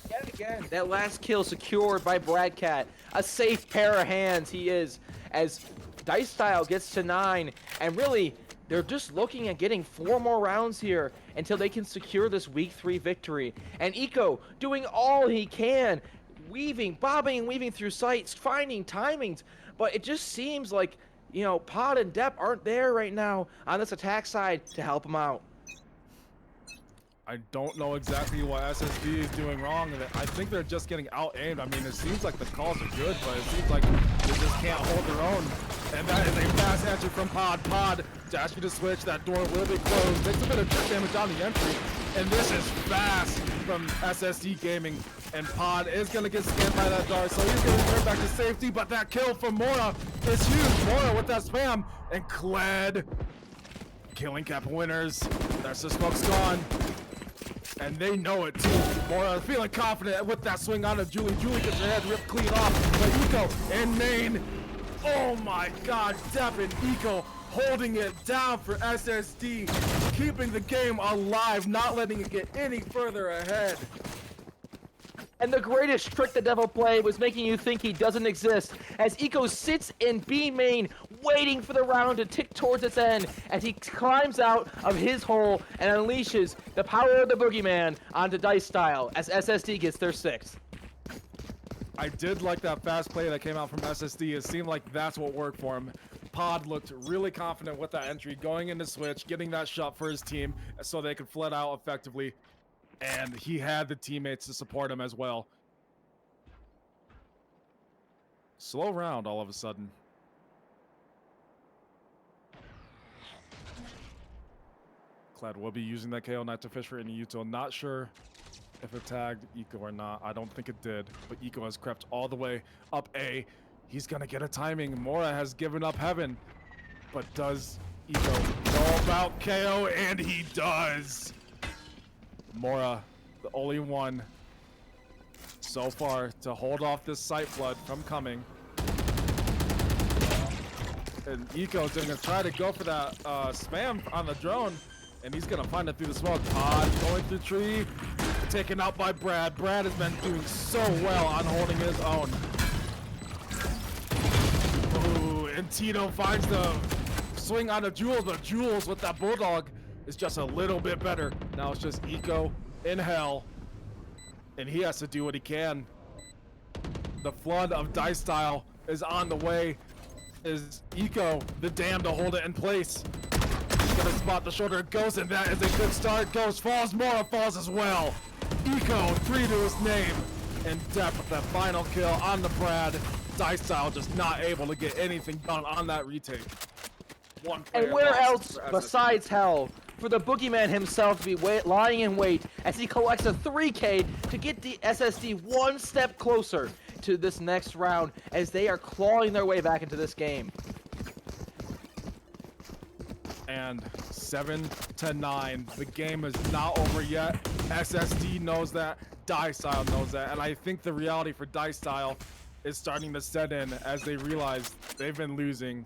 Yet again, that last kill secured by Bradcat. A safe pair of hands he is, as Dicestyle gets to 9, and really, they're just looking at getting 4 more rounds here until they can secure this week 3 victory. And Eco doing all he can, weaving, bobbing and weaving through sights, finding timings, but it just seems like, you know, Pod and Depp aren't there right now on this attack side to help him out. I don't know exactly what SSD is doing wrong. I think they're just getting out-aimed. I mean, it seems like the calls are good, but it seems like they just can't hold their own. And that is a fast answer from Pod. Pod dashing to switch. That door will be closed. Takes a bit of chip damage on the entry. And this is fast from SSD Gaming. And Pod is going to get scanned by that dart, so he's going to return back to safety. But that kill from Mora is huge. Mora with that spam. And Kled killing Captain Winners. There's the smoke's gone. And they know it too. Mora feeling confident with that swing on of Julie. Julie gets her head ripped clean off. But Eco and Main. Oh my god, Depp and Eco holding it down for SSD. Keeping the game alive, not letting it get any further ahead. And the greatest trick the devil played was making you think he doesn't exist, as Eco sits in B main, waiting for the round to tick towards its end, as he climbs out of his hole and unleashes the power of the boogeyman onto Dicestyle, as SSD gets their 6th. I did like that fast play that came out from SSD. It seemed like that's what worked for him. Pod looked really confident with that entry, going into switch, getting that shot for his team so they could flood out effectively. And he had the teammates to support him as well. Slow round all of a sudden. Kled will be using that KO Knight to fish for any util. Not sure if it tagged Eco or not. I don't think it did. But Eco has crept all the way up A. He's going to get a timing. Mora has given up heaven. But does Eco know about KO? And he does. Mora, the only one so far to hold off this sight flood from coming. And Eco's gonna try to go for that spam on the drone, and he's gonna find it through the smoke. Pod going through tree, taken out by Brad. Brad has been doing so well on holding his own. Ooh, and Tito finds the swing on the Jules, but Jules with that Bulldog is just a little bit better. Now it's just Eco in hell, and he has to do what he can. The flood of Dicestyle is on the way. Is Eco the dam to hold it in place? He's gonna spot the shoulder. Goes, and that is a good start. Goes, falls, Mora falls as well. Eco, 3 to his name, and Depp with that final kill on the Brad. Style just not able to get anything done on that retake. One player And where lost else for SSD. besides hell for the boogeyman himself to be lying in wait as he collects a 3K to get the SSD one step closer to this next round as they are clawing their way back into this game. And 7-9, the game is not over yet. SSD knows that, Style knows that, and I think the reality for Style is starting to set in as they realize they've been losing.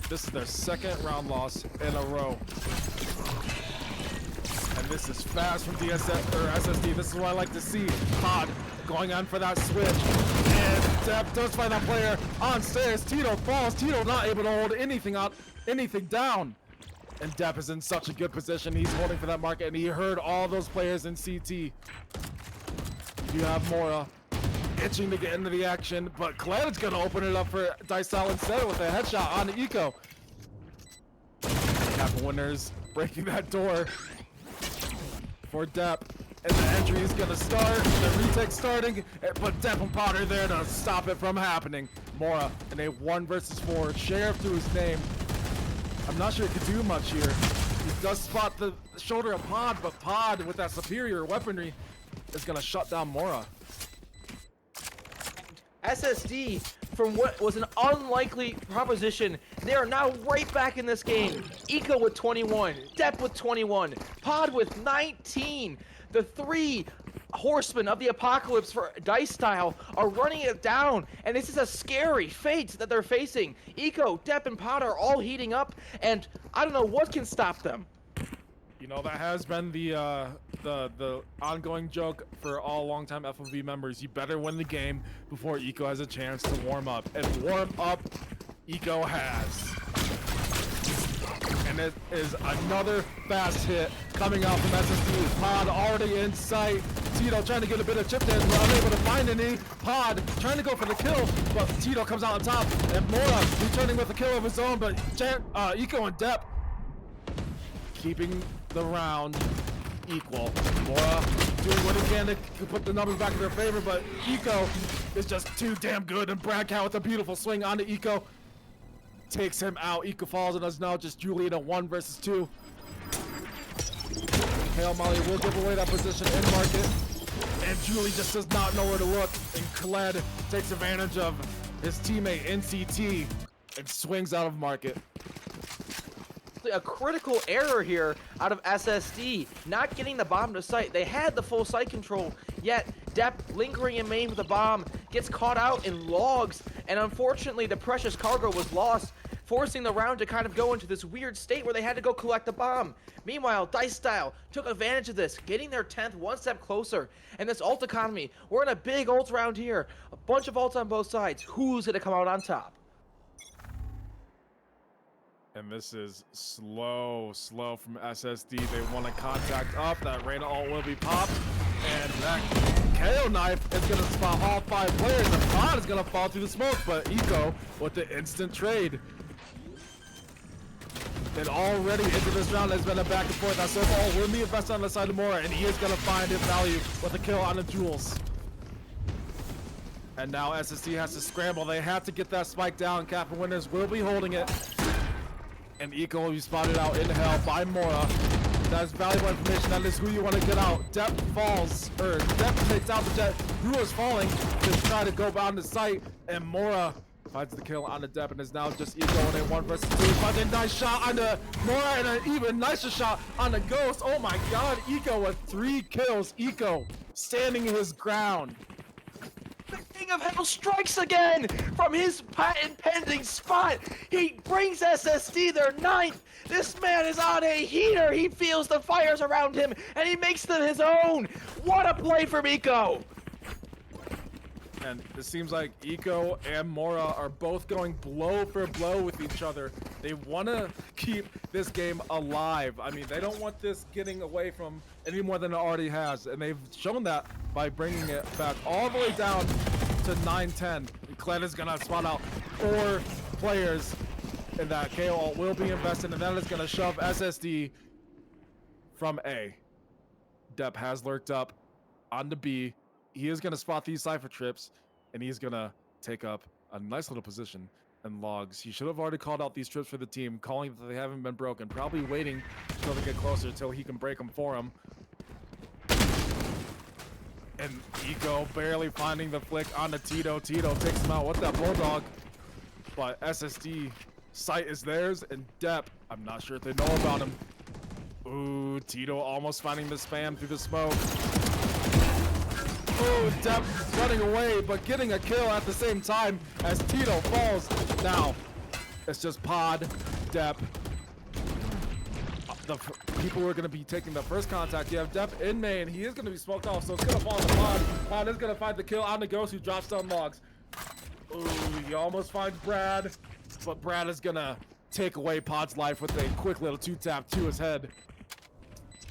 This is their second round loss in a row. And this is fast from SSD. This is what I like to see. Pod going on for that switch. And Depp does find that player on stairs. Tito falls. Tito not able to hold anything down. And Depp is in such a good position. He's holding for that market, and he heard all those players in CT. You have Mora itching to get into the action, but Clan's gonna open it up for Style instead with a headshot on Eco. Captain Winners breaking that door for Depp, and the entry is gonna start. The retake starting, but Depp and Potter there to stop it from happening. Mora in a 1 versus 4, Sheriff through his name. I'm not sure he could do much here. He does spot the shoulder of Pod, but Pod with that superior weaponry is gonna shut down Mora. SSD, from what was an unlikely proposition, they are now right back in this game. Eco with 21, Depp with 21, Pod with 19. The three horsemen of the apocalypse for Style are running it down, and this is a scary fate that they're facing. Eco, Depp, and Pod are all heating up, and I don't know what can stop them. You know, that has been the ongoing joke for all longtime FLV members. You better win the game before Eco has a chance to warm up. And warm up, Eco has. And it is another fast hit coming out from SSD. Pod already in sight. Tito trying to get a bit of chip dance, but unable to find any. Pod trying to go for the kill, but Tito comes out on top. And Mora returning with a kill of his own, but Eco and Depp keeping the round equal. Mora doing what he can to put the numbers back in their favor, but Eco is just too damn good, and Bradcat with a beautiful swing onto Eco takes him out. Eco falls, and is now just Julie in a 1 versus 2. Hail Molly will give away that position in market, and Julie just does not know where to look, and Kled takes advantage of his teammate in CT and swings out of market. A critical error here out of SSD, not getting the bomb to site. They had the full site control, yet Depp lingering in main with the bomb gets caught out in logs, and unfortunately the precious cargo was lost, forcing the round to kind of go into this weird state where they had to go collect the bomb. Meanwhile, Style took advantage of this, getting their 10th one step closer. And this ult economy, we're in a big ult round here, a bunch of ults on both sides. Who's gonna come out on top? And this is slow from SSD. They want to contact up. That Reyna ult will be popped. And that KO knife is going to spot all 5 players. And Pod is going to fall through the smoke. But Eco with the instant trade. And already into this round has been a back and forth. That Silver ult will be invested on the side of Mora. And he is going to find his value with a kill on the Jules. And now SSD has to scramble. They have to get that spike down. Captain Winners will be holding it. And Eco will be spotted out in hell by Mora. That is valuable information. That is who you want to get out. Depp falls, or Depp takes out the Jet, who was falling to try to go down the site. And Mora finds the kill on the Depp, and is now just Eco in a 1 versus 2. Finds a nice shot on the Mora, and an even nicer shot on the Ghost. Oh my god, Eco with 3 kills. Eco standing his ground. The King of Hell strikes again from his patent pending spot. He brings SSD their 9th. This man is on a heater. He feels the fires around him, and he makes them his own. What a play from Eco. And it seems like Eco and Mora are both going blow for blow with each other. They want to keep this game alive. I mean, they don't want this getting away from any more than it already has. And they've shown that by bringing it back all the way down to 9-10. Kled is going to spot out 4 players, and that KO ult will be invested, and that is going to shove SSD from A. Depp has lurked up onto B. He is going to spot these Cypher trips, and he's going to take up a nice little position and logs. He should have already called out these trips for the team, calling that they haven't been broken, probably waiting until they get closer until he can break them for him. And Eco barely finding the flick onto Tito. Tito takes him out with that bulldog. But SSD sight is theirs, and Depp, I'm not sure if they know about him. Ooh, Tito almost finding the spam through the smoke. Ooh, Depp running away, but getting a kill at the same time as Tito falls. Now, it's just Pod, Depp. The people who are going to be taking the first contact. You have Depp in main. He is going to be smoked off, so it's going to fall on the Pod. Pod is going to find the kill on the Ghost, who drops down logs. Ooh, he almost finds Brad, but Brad is going to take away Pod's life with a quick little 2-tap to his head.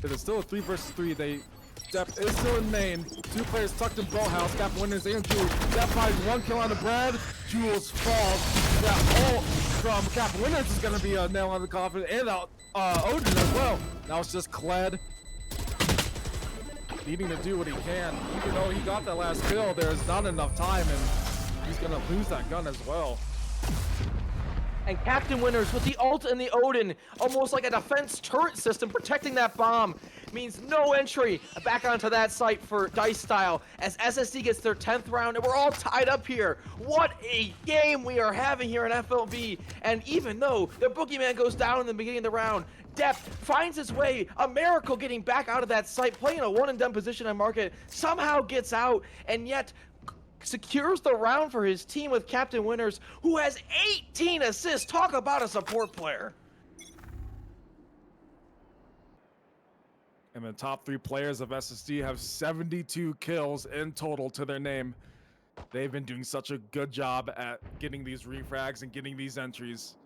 It is still a 3 versus 3. Depp is still in main. 2 players tucked in boathouse. Captain Winners and Jules. Depp finds 1 kill on the Brad. Jules falls. That ult from Captain Winners is going to be a nail on the coffin, and Odin as well. Now it's just Kled needing to do what he can. Even though he got that last kill, there's not enough time, and he's going to lose that gun as well. And Captain Winners with the ult and the Odin, almost like a defense turret system protecting that bomb, means no entry back onto that site for Dice Style as SSD gets their 10th round, and we're all tied up here. What a game we are having here in FLV, and even though the Boogeyman goes down in the beginning of the round, Depp finds his way, a miracle getting back out of that site, playing a one-and-done position on market, somehow gets out, and yet secures the round for his team with Captain Winners, who has 18 assists. Talk about a support player. And the top 3 players of SSD have 72 kills in total to their name. They've been doing such a good job at getting these refrags and getting these entries.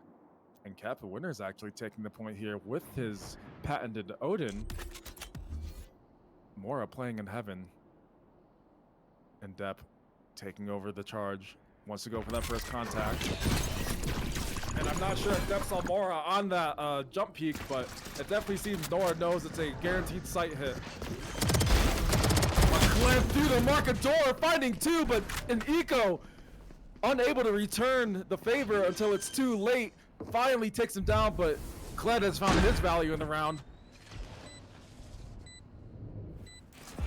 And Captain Winners actually taking the point here with his patented Odin. Mora playing in heaven. And Depp taking over the charge. Wants to go for that first contact. And I'm not sure if Depp saw Mora on that jump peak, but it definitely seems Nora knows it's a guaranteed sight hit. Kled through the Markador, finding 2, but an Eco unable to return the favor until it's too late. Finally takes him down, but Kled has found his value in the round.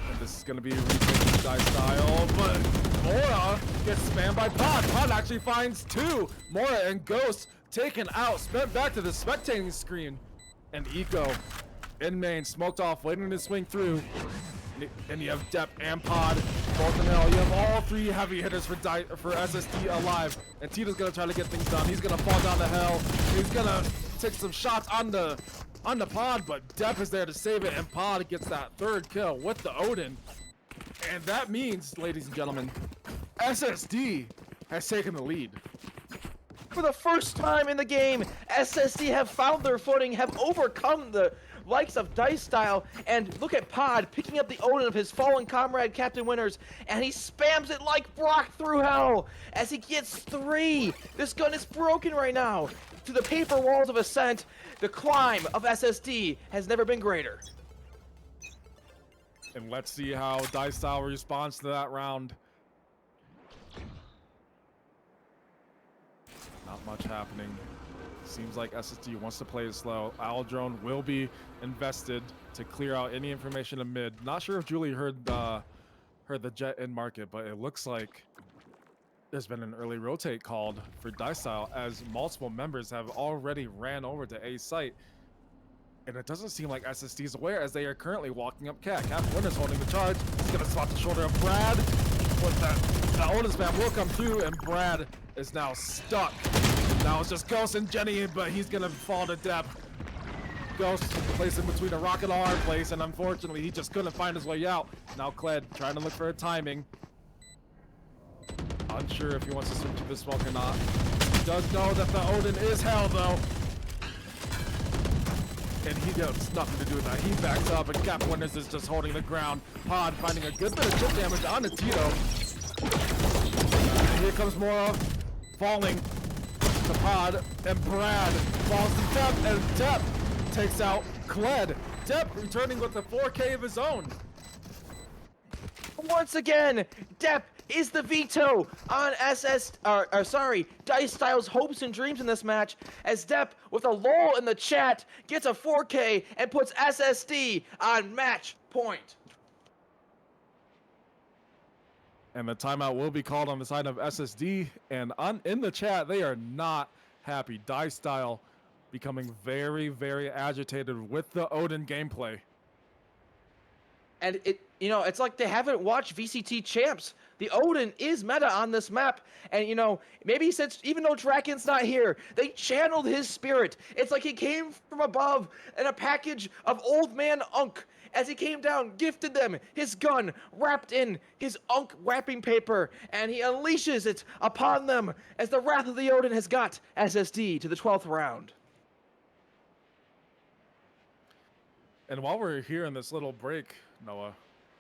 And this is going to be a retake die style, but Mora gets spammed by Pod. Pod actually finds 2. Mora and Ghost taken out, spent back to the spectating screen. And Eco in main, smoked off, waiting to swing through. And you have Depp and Pod both in hell. You have all 3 heavy hitters for SSD alive. And Tito's gonna try to get things done. He's gonna fall down to hell. He's gonna take some shots on the Pod, but Depp is there to save it, and Pod gets that 3rd kill with the Odin. And that means, ladies and gentlemen, SSD has taken the lead. For the first time in the game, SSD have found their footing, have overcome the likes of Dice Style, and look at Pod picking up the Odin of his fallen comrade Captain Winners, and he spams it like Brock through hell as he gets 3. This gun is broken right now. To the paper walls of Ascent, the climb of SSD has never been greater. And let's see how Dice Style responds to that round. Not much happening. Seems like SSD wants to play it slow. Owl Drone will be invested to clear out any information in mid. Not sure if Julie heard the jet in market, but it looks like there's been an early rotate called for Dice Style as multiple members have already ran over to A site. And it doesn't seem like SSD is aware as they are currently walking up Cat. Captain Winner's holding the charge. He's gonna spot the shoulder of Brad. With that Otis spam will come through, and Brad is now stuck. Now it's just Ghost and Jenny, but he's gonna fall to Depp. Ghost placed in between a rock and a hard place, and unfortunately he just couldn't find his way out. Now Kled trying to look for a timing. Unsure if he wants to switch to the smoke or not. He does know that the Odin is hell though. And he has nothing to do with that. He backs up, and Cap Winners is just holding the ground. Pod finding a good bit of chip damage on the Tito. And here comes Mora falling to Pod, and Brad falls to Depp, and Depp takes out Kled. Depp returning with a 4K of his own. Once again, Depp is the veto on Dice Style's hopes and dreams in this match, as Depp, with a lull in the chat, gets a 4K and puts SSD on match point. And the timeout will be called on the side of SSD. And in the chat, they are not happy. Dice Style becoming very, very agitated with the Odin gameplay. And it's like they haven't watched VCT champs. The Odin is meta on this map, and maybe since even though Draken's not here, they channeled his spirit. It's like he came from above in a package of old man Unk. As he came down, gifted them his gun wrapped in his Unk wrapping paper, and he unleashes it upon them as the Wrath of the Odin has got SSD to the 12th round. And while we're here in this little break, Noah,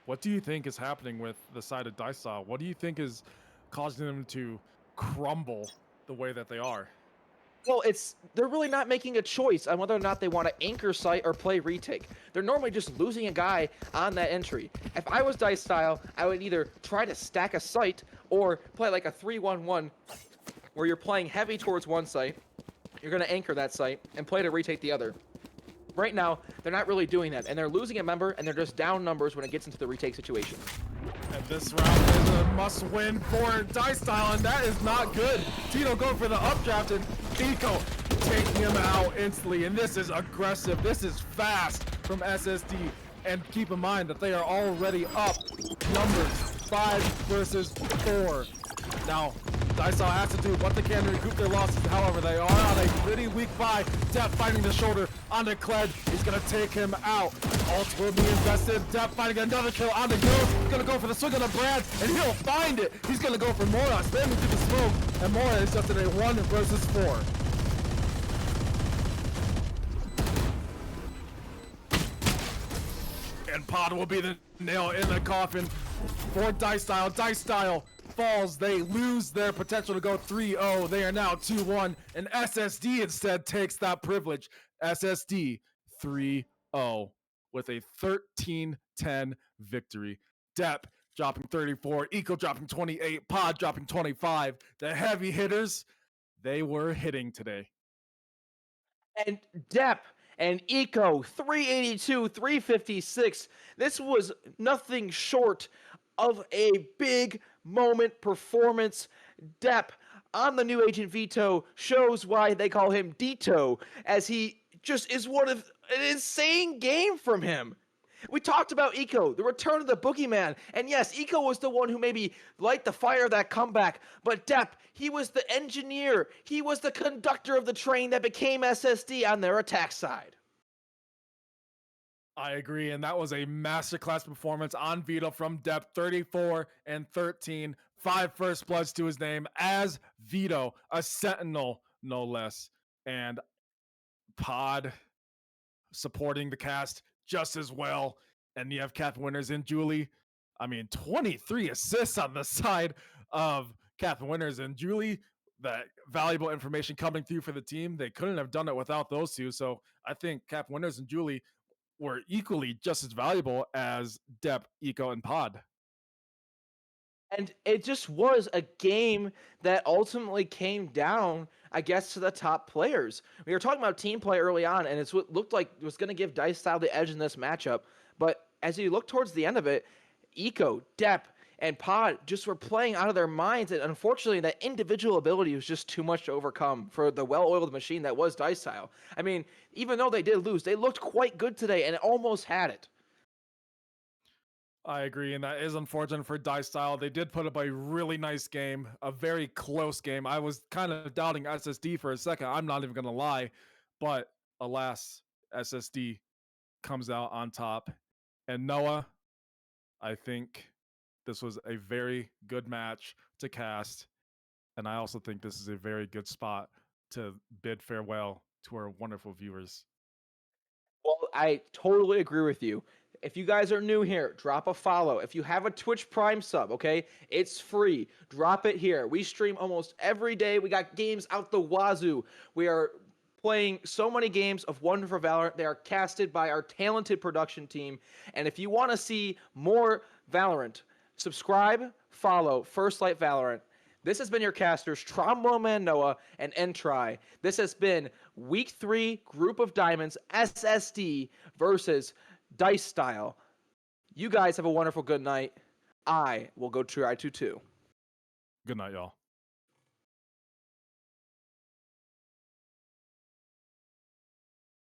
what do you think is happening with the side of Dice Style? What do you think is causing them to crumble the way that they are? Well, they're really not making a choice on whether or not they want to anchor site or play retake. They're normally just losing a guy on that entry. If I was Dice Style, I would either try to stack a site or play like a 3-1-1 where you're playing heavy towards one site, you're going to anchor that site, and play to retake the other. Right now, they're not really doing that, and they're losing a member, and they're just down numbers when it gets into the retake situation. And this round is a must-win for Dice Style, and that is not good. Tito going for the updraft, and Eco taking him out instantly. And this is aggressive. This is fast from SSD. And keep in mind that they are already up numbers 5 versus 4. Now, Dice Style has to do what they can to recoup their losses. However, they are on a pretty weak buy. Depp fighting the shoulder onto Kled. He's going to take him out. Ult will be invested. Depp fighting another kill onto Gills. He's going to go for the swing on the Brad, and he'll find it. He's going to go for Mora, spamming through the smoke. And Mora is just in a 1 versus 4. And Pod will be the nail in the coffin for Dice Style. Dice Style falls. They lose their potential to go 3-0. They are now 2-1, and SSD instead takes that privilege. SSD 3-0 with a 13-10 victory. Depp dropping 34, Eco dropping 28, Pod dropping 25. The heavy hitters, they were hitting today. And Depp and Eco, 382, 356. This was nothing short of a big moment performance. Depp on the new Agent Veto shows why they call him Dito, as he just is one of an insane game from him. We talked about Eco, the return of the boogeyman, and yes, Eco was the one who maybe light the fire of that comeback, but Depp, he was the engineer, he was the conductor of the train that became SSD on their attack side. I agree, and that was a masterclass performance on Vito from Depp, 34 and 13, 5 first bloods to his name as Vito, a sentinel, no less, and Pod supporting the cast just as well. And you have Kath Winners and Julie. I mean, 23 assists on the side of Kath Winners and Julie. That valuable information coming through for the team. They couldn't have done it without those two. So I think Kath Winners and Julie were equally just as valuable as Depp, Eco, and Pod. And it just was a game that ultimately came down, I guess, to the top players. We were talking about team play early on, and it's what looked like it was going to give Dice Style the edge in this matchup. But as you look towards the end of it, Eco, Depp, and Pod just were playing out of their minds, and unfortunately, that individual ability was just too much to overcome for the well-oiled machine that was Dice Style. I mean, even though they did lose, they looked quite good today, and almost had it. I agree, and that is unfortunate for Dice Style. They did put up a really nice game, a very close game. I was kind of doubting SSD for a second. I'm not even going to lie, but alas, SSD comes out on top. And Noah, I think this was a very good match to cast, and I also think this is a very good spot to bid farewell to our wonderful viewers. Well, I totally agree with you. If you guys are new here, drop a follow. If you have a Twitch Prime sub, okay, it's free. Drop it here. We stream almost every day. We got games out the wazoo. We are playing so many games of Wonderful Valorant. They are casted by our talented production team. And if you want to see more Valorant, Subscribe, follow First Light Valorant. This has been your casters, Trombo Man Noah and Entry. This has been Week 3 Group of Diamonds SSD versus Dice Style. You guys have a wonderful good night. I will go try to too. Good night, y'all.